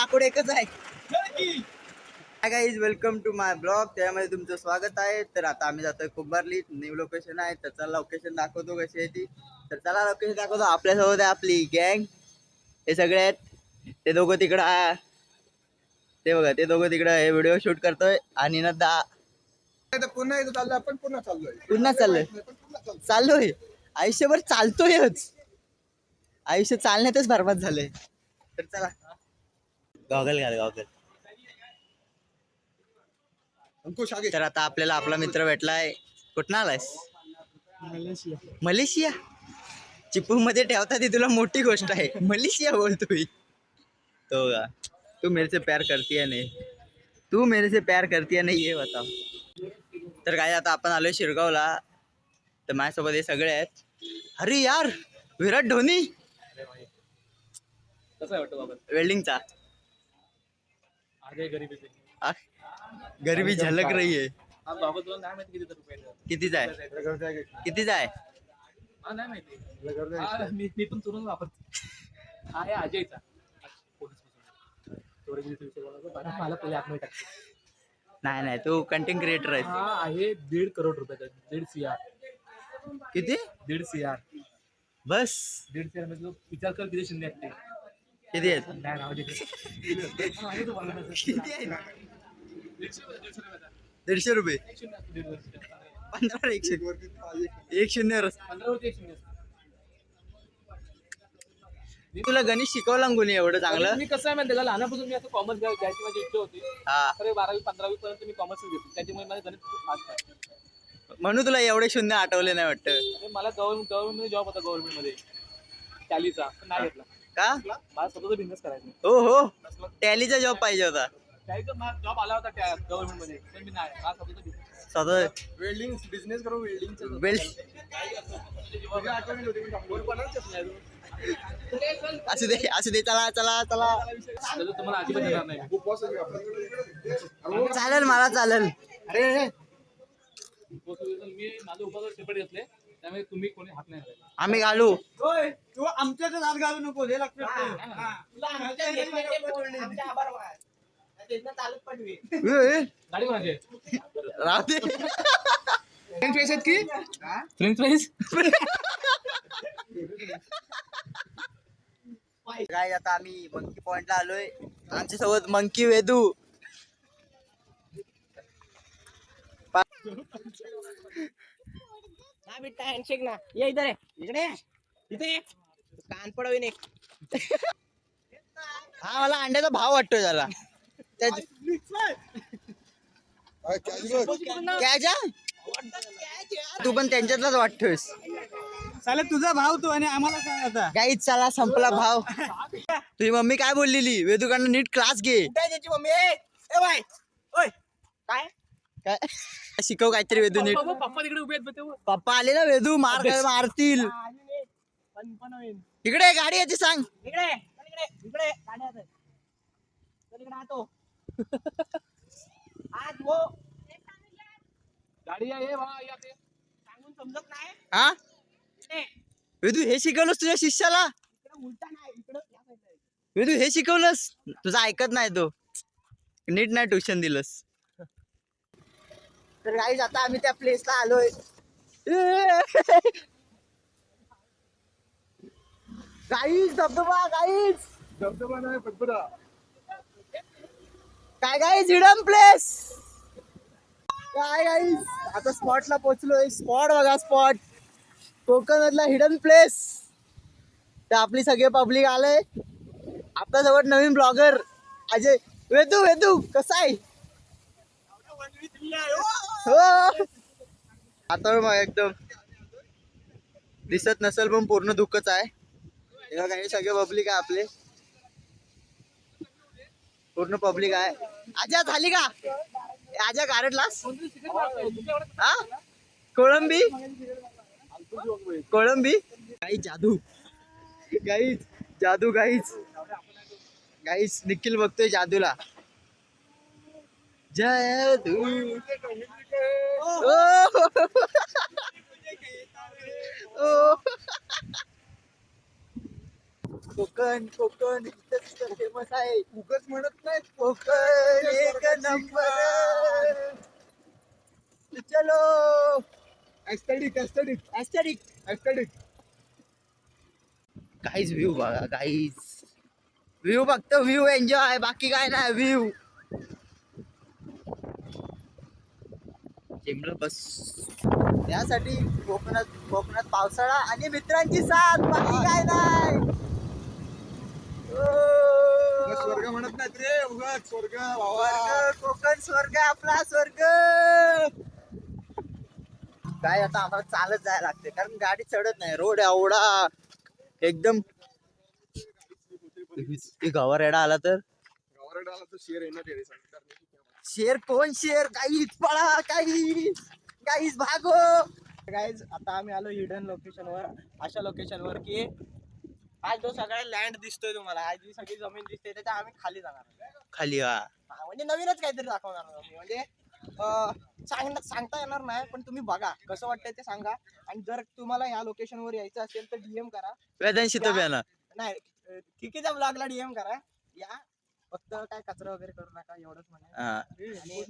लाकूड एकच आहे. Hi guys, welcome to my blog. त्यामध्ये तुमचं स्वागत आहे. तर आता आम्ही जातोय कुंभारली. न्यू लोकेशन आहे. तर चला लोकेशन दाखवतो कशी आहे ती. तर चला लोकेशन दाखवतो. आपल्यासोबत आहे आपली गँग. हे सगळे आहेत. ते दोघं तिकडं, ते बघा, ते दोघं तिकडं हे व्हिडिओ शूट करतोय. आणि ना पुन्हा एकदा चाललोय आपण, पुन्हा चाललोय चाललोय आयुष्यभर चालतोयच. आयुष्य चालण्यातच बरबाद झालंय. तर चला, गॉगल घाल, गॉगल. अंकुश आगे. तर आता आपल्याला आपला मित्र भेटलाय. कुठं आलायस? मलेशिया. चिपू मध्ये ठेवता ती तुला मोठी गोष्ट आहे. मलेशिया बोलतोय तो का? तू मेरे से प्यार करती है नहीं? तू मेरे से प्यार करती है नहीं, ये बताओ. तर काय, आता आपण आलोय शिरगावला. तर माझ्यासोबत हे सगळे आहेत. अरे यार, विराट धोनी कसं वाटतं बाबा? वेल्डिंगचा आगे गरीबी पे. गरिबी झलक रही है. हा बाबा तुला नाही माहिती किती रुपये आहेत? कितीच आहे? कितीच आहे? हा नाही माहिती. हा, मी पण चुरून वापरतो. हा आहे अजयचा. पोलीस विषय बोलायचा. मला पहिले आत्महत्या टाकते. नाही नाही, तू कंटेंट क्रिएटर आहे. हा आहे 1.5 करोड रुपयाचा. 1.5 CR. किती? 1.5 CR. बस 1.5 CR मध्ये तू विचार कर किती शून्य असते. किती आहेत? नाही नाव दे. किती आहेत? 150 150 रुपये. रुपये. 15 एक शून्य. 15 होते 1 शून्य. तुला गणित शिकवला गुन्हे एवढं चांगलं? मी कसं आहे माहिती का, लहानापासून मी असं कॉमर्स घ्यायची माझी इच्छा होती. हा, 11वी 12वी 15वी पर्यंत मी कॉमर्स घेतली. त्याच्यामुळे माझं गणित खूप फास्ट आहे. म्हणून तुला एवढे शून्य आठवले नाही वाटतं. आणि मला गव्हर्नमेंट जॉब होता, गव्हर्नमेंट मध्ये टॅलीचा, पण नाही घेतला. का? मला स्वतःचा बिझनेस करायचा. हो हो, टॅलीचा जॉब पाहिजे होता. टॅलीचा मला जॉब आला होता गव्हर्नमेंट मध्ये, पण मी नाही. मला स्वतःचा बिझनेस स्वतः वेल्डिंग बिझनेस करू. वेल्डिंगचं बेल्ट आठवण होती. कोण कोणाचंच नाही अजून. असू दे, असू दे. चला चला चला. त्याचं तुम्हाला अजिबात येणार नाही. खूप बॉस आहे आपल्याकडे. चालेल, मला चालेल. अरे मी माझं उपवास सेपरेट घेतले, त्यामुळे तुम्ही कोणी हात नाही घालायचा. आम्ही घालू. तू आमच्याच हात घालू नको, हे लक्षात ठेव. गाडी कोणाची? राहू दे. फ्रेंच फ्राईज आहेत की? French fries. काय, आता आम्ही मंकी पॉइंटला आलोय. आमच्या सोबत मंकी वेदू. बेटा हँडशेक ना, ये इधर आहे, इकडे इथे कान पडवीन एक. हा, मला अंड्याचा भाव वाटतोय त्याला. त्याच्या तू पण त्यांच्यातलाच वाटतोयस. साला तुझा भाव तू आणि आम्हाला सांग आता. काहीच, चला संपला भाव. तुझी मम्मी काय बोललेली? वेदूकडनं नीट क्लास घे. काय त्याची मम्मी? ए बाय, ओय काय काय शिकव काहीतरी वेदू नीट. पप्पा तिकडे उभे आहेत. पप्पा आले ना, वेदू मारतील. पण होईल. इकडे गाडी याची सांग. इकडे चल, इकडे इकडे गाडी आहे. चल इकडे आतो. आज वो गाडी आहे बा, या ते. सांगून समजत नाही. हा, इकडे वेदू हे शिकवलंस तुझ्या शिष्याला? इकडे उलटा नाही, इकडे या साईडला आहे. वेदू हे शिकवलंस? तुझं ऐकत नाही तो. नीट नाही ट्युशन दिलंस. तर गाईज, आता आम्ही त्या प्लेसला आलोय. गाईज, धबधबा. गाईज धबधबा नाही, फटफटा. काय गाईज, हिडन प्लेस. काय गाईज, आता स्पॉटला पोहोचलोय. स्पॉट बघा, स्पॉट कोकण मधला हिडन प्लेस. तर आपली सगळे पब्लिक आलंय. आपल्यासोबत नवीन ब्लॉगर अजय. वेदू, वेदू कसा आहे? हो, आता मग एकदम दिसत नसेल पण पूर्ण दुःखच आहे. हे बघा, हे सगळे पब्लिक आहे आपले. पूर्ण पब्लिक आहे. आजा झाली का? आजा गारटलास? हा, कोळंबी. कोळंबी. काही जादू. गाईज जादू. गाईज गाईज निखिल बघतोय जादूला. जादू. ओ कोकण कोकण फेमस आहे. उगच म्हणत नाही कोकण एक नंबर. चलो ऍस्थेटिक ऍस्थेटिक ऍस्थेटिक. ऍस्थेटिक. काहीच व्ह्यू बघा काहीच व्ह्यू, फक्त व्ह्यू एन्जॉय, बाकी काय नाही. व्ह्यू चिमलं बस. यासाठी कोकणात कोकणात पावसाळा आणि मित्रांची साथ, बाकी काय नाही. स्वर्ग म्हणत नाहीत रे उगाच. स्वर्ग भावा. स्वर्ग, कोकण स्वर्ग, आपला स्वर्ग. काय आता आम्हाला चालत जायला लागते कारण गाडी चढत नाही. रोड एवढा एकदम गावा रेडा आला तर गावाकडे आला तर शेर येणार रे सांगतात. शेर कोण शेर, काहीच पळा, काहीच भागो. गाईज आता आम्ही आलो हिडन लोकेशनवर, अशा लोकेशनवर की आज जो सगळा लँड दिसतोय तुम्हाला, आज जी सगळी जमीन दिसते त्याच्या आम्ही खाली जाणार. खाली. हा म्हणजे नवीनच काहीतरी दाखवणार आहोत आम्ही. म्हणजे सांगता येणार नाही, पण तुम्ही बघा कसं वाटतंय ते सांगा. आणि जर तुम्हाला या लोकेशनवर यायचं असेल तर डीएम करा. वेदांशी तो बेना. नाही ठिकीच्या ब्लॉगला डीएम करा. या फक्त काय कचरा वगैरे करू नका, एवढंच म्हणा. आणि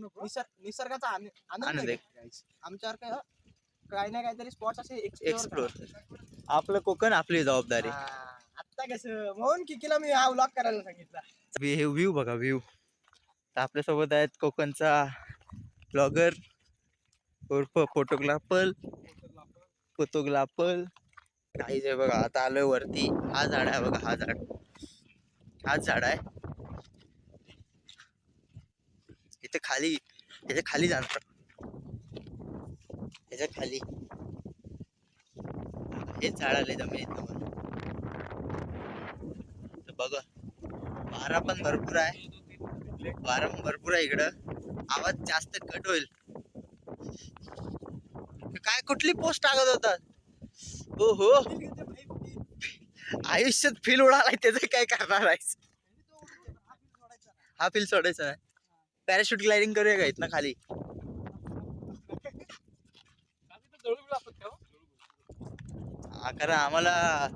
निसर्गाचा आनंद आनंद घ्या. आमच्यावर काही ना काहीतरी स्पॉट्स असे एक्सप्लोर. आपलं कोकण आपली जबाबदारी. आता कसं म्हणून किकीला मी हा व्लॉग करायला सांगितला. हे व्ह्यू बघा व्ह्यू. आपल्यासोबत आहेत कोकणचा ब्लॉगर उर्फ फोटोग्राफर. काहीच आहे बघा. आता आलोय वरती. हा झाड आहे बघा, हाच झाड आहे. इथे खाली, त्याच्या खाली जाणार, त्याच्या खाली हेच झाड आले जमिनीत. बघा वारा पण भरपूर आहे. इकडं आवाज जास्त कट होईल. काय कुठली पोस्ट टाकत होता? हो हो, आयुष्यात फील उडालाय, त्याचं काय करणार आहेस? हा फील सोडायचा नाही. पॅराशूट ग्लायडिंग करूया का इथनं खाली? कारण आम्हाला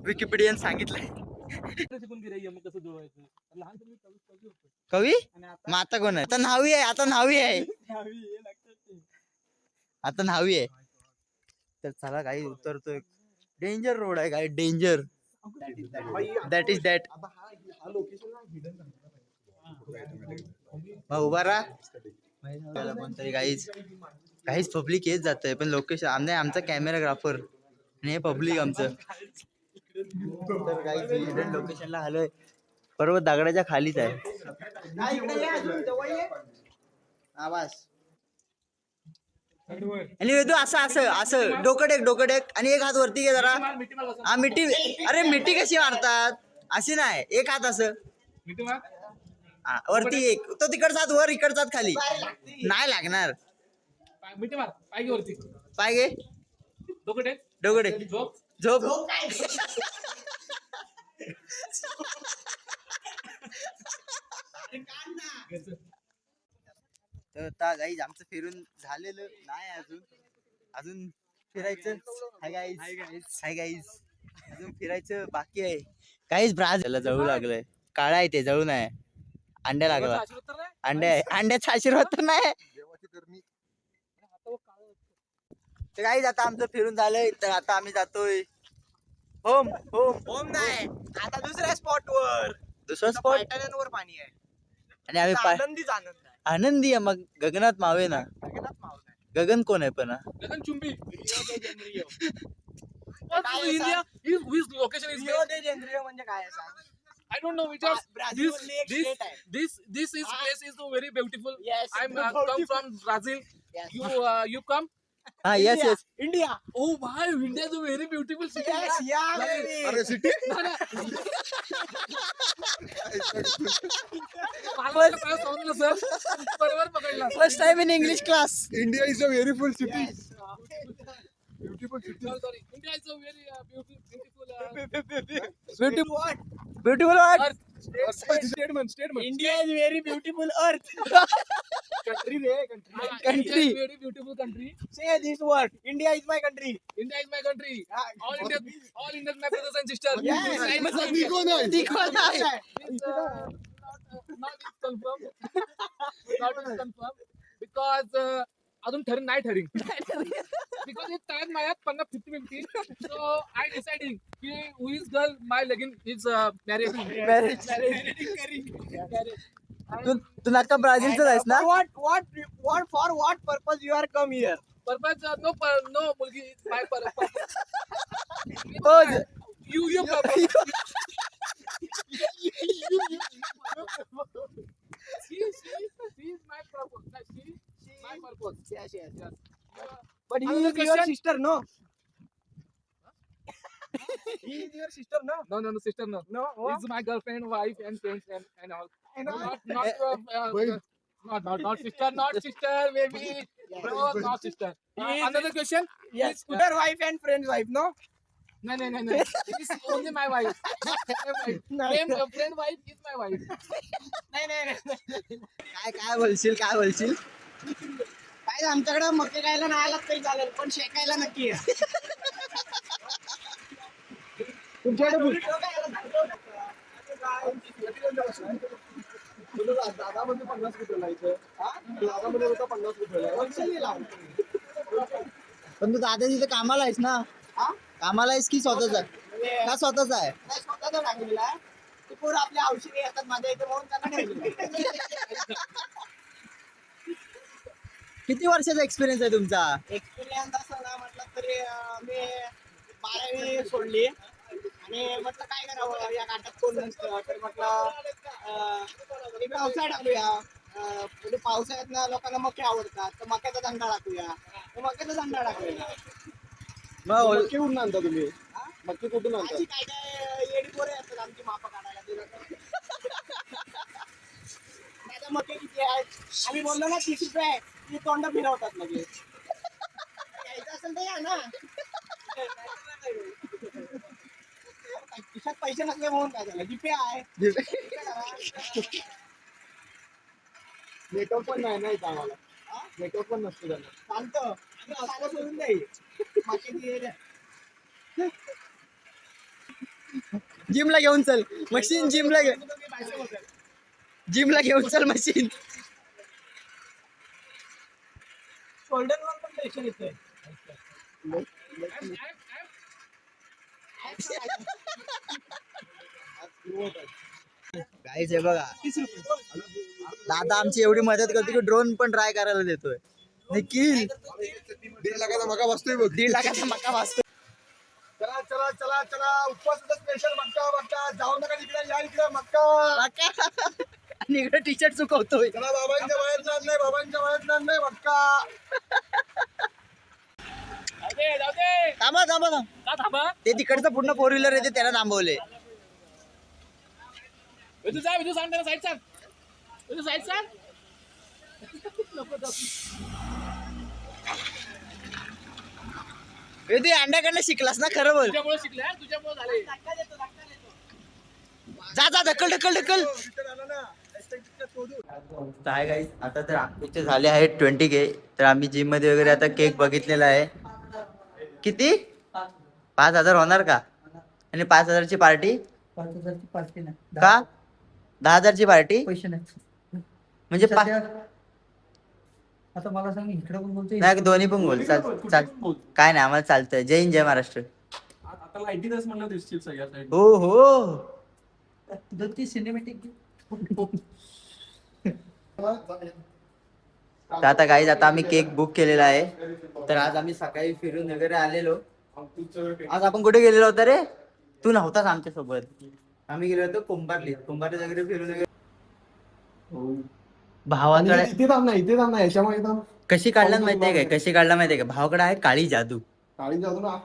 विकिपीडियन सांगितलंय. कवी मग आता कोण आहे? आता न्हावी आहे. तर चला काही उतरतोय. डेंजर रोड आहे काय, डेंजर. That is that. उभा राहा. कोणतरी काहीच पब्लिक येत जातंय, पण लोकेशन आमचा कॅमेराग्राफर आणि हे पब्लिक आमचं. तर काही हिडन लोकेशनला आलोय. बरोबर दगडाच्या खालीच आहे. आवाज आणि वेदू असं डोकं टेक आणि एक हात वरती घे जरा. हा मिठी. अरे मिठी कशी मारतात अशी नाही, एक हात असं वरती, एक तो तिकडचा हात वर, इकडचा हात खाली. नाही लागणार. पाय घे, डोकं टेक, झोप. तर आता गाईज आमचं फिरून झालेलं नाही. अजून फिरायचं. हाय गाईज अजून फिरायचं बाकी आहे. काहीच ब्राझीलला जळू लागलंय. काळा आहे ते, जळू नाही. अंड्या लागला. अंड्याचा आशीर्वाद तर नाही. तर गाईज आता आमचं फिरून झालंय. तर आता आम्ही जातोय होम नाही, आता दुसऱ्या स्पॉट वर पाणी आहे. आणि आम्ही आनंदी आहे. मग गगनात मावे ना. गगन कोण आहे पण? गगन चुंबी. म्हणजे काय सांग? I don't know which this place is so very beautiful. Yes, I'm come from Brazil. Yes. You come? Yes. India. Oh wow, India is a very beautiful city. Yes, yeah, Like- baby. अरे city. Sir बरोबर पकडला. First time in English class. India is a very full city. Beautiful city. Sorry. India is a very beautiful beautiful earth. Statement India is very beautiful earth. Country रे country. Country. Very beautiful country. Say this word. India is my country. India is my country. All Indian my brothers and sister. मी कोण आहे? Not confirm. Not confirm. Because अजून नाही ठरिंग. Because हे तळ्यात माझ्यात 50-50. So I deciding की who is girl my legin is married. Marriage. तू नक्का ब्राझीलचाच आहेस ना? What for what purpose you are come here? Purpose no मुलगी is my purpose. हो. You purpose. She is my purpose. She my purpose. Yes. But he Another is your question? sister, no? He is your sister, no? No, sister, no. No. What? It's my girlfriend, wife, and friends, and all. And all. Not sister, baby. Bro, not sister. Another question? Yes. Your wife and friend's wife, no? No. It is only my wife. Friend wife is my wife. नाही. काय बोलशील? काय आमच्याकडे मक्के खायला नाही आलात तरी चालेल, पण शेकायला नक्की या. तुमच्याकडे दादा म्हणजे 50 रुपयाला इथे. दादा म्हणजे होता 50 रुपयाला. पण तू दादा तिथे कामाला आहेस ना? कामाला आहेस की स्वतःच आहे? का स्वतःच आहे? स्वतःचा टाकलेला आहे. ते पोरं आपल्या औषधी येतात माझ्या इथे म्हणून त्यांना ठेवलेलं. किती वर्षाचा एक्सपिरियन्स आहे तुमचा? एक्सपिरियन्स असं ना म्हटलं तरी मी 12वी सोडली आणि म्हटलं काय करावं या घाटात कोण नसतं, तर म्हटलं एक व्यवसाय टाकूया. म्हणजे पावसाळ्यात ना लोकांना मके आवडतात, तर मक्याचा धंदा टाकूया. तर मक्याचा धंदा टाकूया. मग मक्की कुठून आणता तुम्ही? मक्की कुठून आणता? अशी काय येडी पोरे असतात आमची मापा काढायला. दादा मके किती आहेत? आम्ही बोललो ना 30 रुपये आहे, ती तोंड फिरवतात लगेच. यायचं असेल तर या ना. खिशात पैसे नसले म्हणून काय झालं? जीपे आहे. नेटवर्क पण नाही ना इथं आम्हाला. नेटवर्क पण नसतं त्याला. चालतं. चालतं सोडून जाईल. मक्याची येड आहे. जिमला घेऊन चल मशीन. जिमला घेऊन चल मशीन. शोल्डरवर पण टेन्शन येतंय. गाईज हे बघा, दादा आमची एवढी मदत करतो की ड्रोन पण ट्राय करायला देतोय. निखिल 1.5 लाखाचा मका बसतोय बघ. 1.5 लाखाचा मका वाचतो. चला उपवासाचा स्पेशल मक्का. जाऊ नका तिकडे, या इकडे मक्का. आणि इकडे टी शर्ट चुकवतोय. चला बाबांच्या वयात नाही मक्का. जाऊ दे. थांबा का थांबा? ते तिकडचं पूर्ण 4 व्हीलर येते त्याला थांबवले. विजू सांग त्याला साईड सांग. विजू साईड सांग. ते अंड्याकडनं शिकलास ना? खरं बोल. तुझ्यामुळे शिकले, तुझ्यामुळे झाले. जा ढकल. काय गाईस, आता तर आमचे झाले आहेत 20K. तर आम्ही जिम मध्ये वगैरे आता केक बघितलेला आहे. किती? 5,000 होणार का? आणि 5,000ची पार्टी 5,000ची पार्टी नाही. का? 10,000ची पार्टी पैसे नाही म्हणजे आता मला सांग, इकडे पण बोलतोय. नाही, दोन्ही पण बोल. चाल काय नाही, आम्हाला चालतंय. जय हिंद, जय महाराष्ट्र. आता लाईटीतच म्हणलं दिसतील सगळ्या साईड. हो. ती सिनेमॅटिक. तर आता गाईज, आता आम्ही केक बुक केलेला आहे. तर आज आम्ही सकाळी फिरून वगैरे आलेलो. आज आपण कुठे गेलेलो होतो रे? तू नव्हतास आमच्या सोबत. आम्ही गेलो होतो कुंभारलीत वगैरे फिरून वगैरे. भावाकडे इथे थांब ना याच्यामुळे कशी काढला माहितीये काय? कशी काढला माहितीये का? भावाकडे आहे काळी जादू. काळी जादू ना.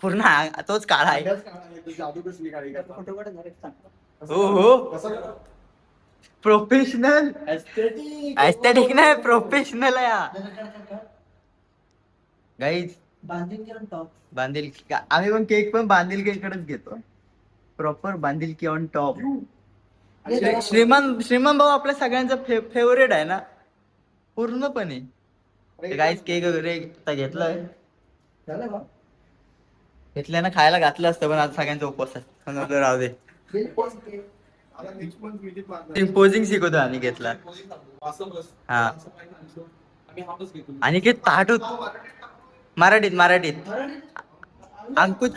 पूर्ण तोच काळा आहे. जादू कसली काळी करता? फोटो काढ direct सांग. हो. कसं? प्रोफेशनल एस्थेटिक नाही, प्रोफेशनल आहे गाईज. बांधील केलं टॉप. आम्ही पण केक पण बांधील केककडेच घेतो. प्रॉपर बांधील की ऑन टॉप. श्रीमान भाऊ आपल्या सगळ्यांचा फेवरेट आहे ना पूर्णपणे. गाईस केक वगैरे आता घेतलाय, झालं का? घेतल्यानं खायला घातलं असतं पण आज सगळ्यांचा उपवास आहे म्हणून राहू दे. आता next month visit मारणार. इम्पोजिंग शिकवतो आणि घेतला असं बस. हा. आम्ही हातच घेतो. आणि की ताटूत मराठीत अंकुश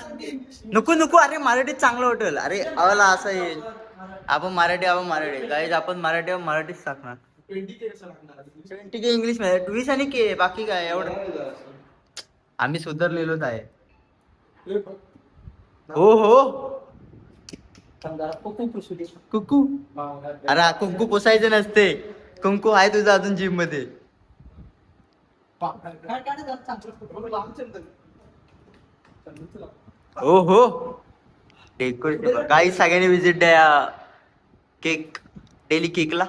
नको नको, अरे मराठीत चांगलं वाटेल. अरे आवाला असं येईल आपण मराठी गाईज आपण मराठीच टाकणार. 20K कसं लागणार? 20K इंग्लिश मध्ये 20 आणि के बाकी काय एवढं आम्ही सुधारलेलोच आहे. हे बघ. हो समजा कुकू पुसू दे. कुकू. अरे कुंकू पुसायचं नसते, कुंकू आहे तुझं अजून जिम मध्ये. काय काय झालं चांगलं. हो डेकोरेशन काही सगळ्यांनी विजिट द्या केक डेली केकला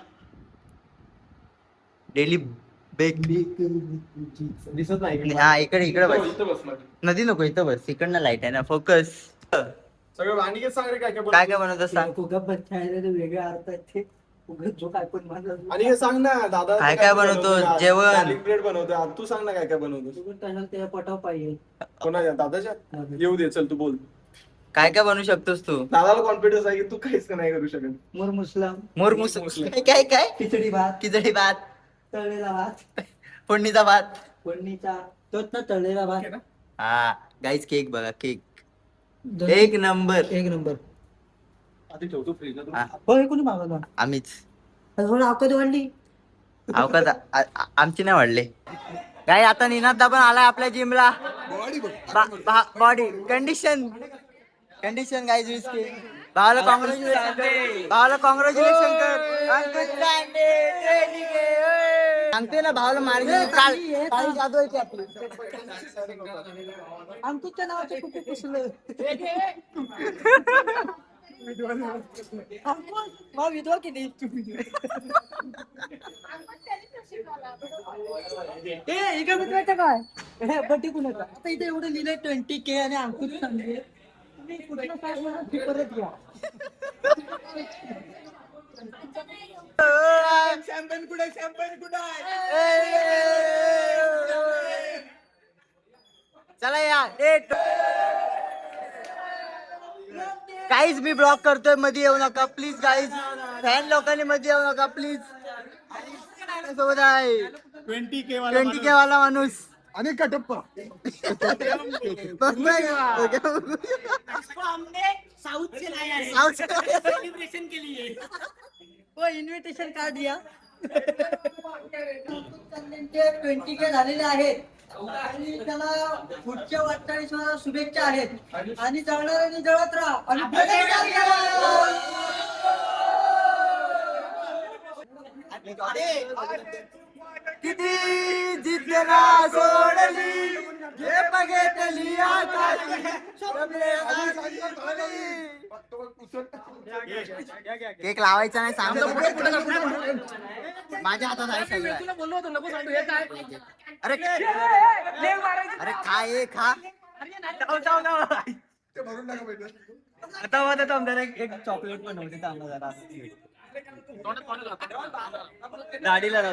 डेली बेक. दिसत नाही. हा इकडे बस. इथं बस माझी. नदी नको इथं बस, इकडनं लाईट आहे ना फोकस. सगळं आणि सांग रे काय काय काय बनवत सांग. फुगा बच्चा आहे ते वेगळे अर्थ आहेत ते. फुगा जो काय पण माझा आणि हे सांग ना दादा. काय काय बनवतो? जेवण. ब्रेड बनवतो. तू सांग ना काय काय बनवतो. त्याला ते पटाव पाहिजे. कोणाच्या दादाच्या? येऊ दे चल तू बोल. काय काय बनवू शकतोस तू. दादाला कॉन्फिडन्स आहे की तू काहीच नाही करू शकत. मोर मुसलम, मोरमुस मुसले. काय खिचडी भात, खिचडी भात, तळलेला भात, फोडणीचा भात. फोडणीचा तोच ना तळलेला भात. हा गाईज केक बघा केक एक नंबर. एक नंबर. आधी ठेवतो फ्रीज हा. हो हे कोणी मागवलं? आम्हीच थोडं अवकात वाढली. अवकाश आमची नाही वाढले. काय आता निनाद पण आलाय आपल्या जिमला. Body condition guys whisky. भावाला कॉंग्रॅच्युलेशन कर. अंकुश लांडे, training आहे, ओय. सांगते ना भावाला मार्गी काळी जादू आहे ती आपली. अंकुशच्या नावाचं कुठे पुसलं. अंकुश मग विधवा किती. ए इकडे मित्राचं काय बड्डे कुणाचा. आता इथे एवढं लिहिलंय 20K आणि अंकुश सांगते तुम्ही कुठलं काय म्हणा ती परत घ्या. चला या काहीच मी ब्लॉक करतोय, मध्ये येऊ नका प्लीज गाईज. फॅन लोकांनी मध्ये येऊ नका प्लीज. सोबत आहे 20K वाला माणूस आणि कटप्पा. साउथ से लाया है सेलिब्रेशन के लिए. हो इन्व्हिटेशन कार्ड या. 20K झालेले आहेत आणि त्याला पुढच्या वाटचालीस शुभेच्छा आहेत आणि जळणाऱ्यांनी जळत राहा आणि किती जिद्दना सोडली हे बघितली आकाशी. केक लावायचा नाही सांगतो. माझ्या हातात आहे सगळं. तुला बोललो होतो नको सांगू हे काय. अरे अरे काय हे खा. आता आमच्याला एक चॉकलेट पण होते जरा दाढीला.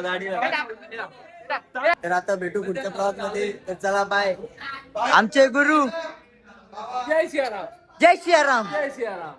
तर आता भेटू पुढच्या ब्लॉग मध्ये. तर चला बाय. आमचे गुरु जय सियाराम. जय सियाराम. जय सियाराम.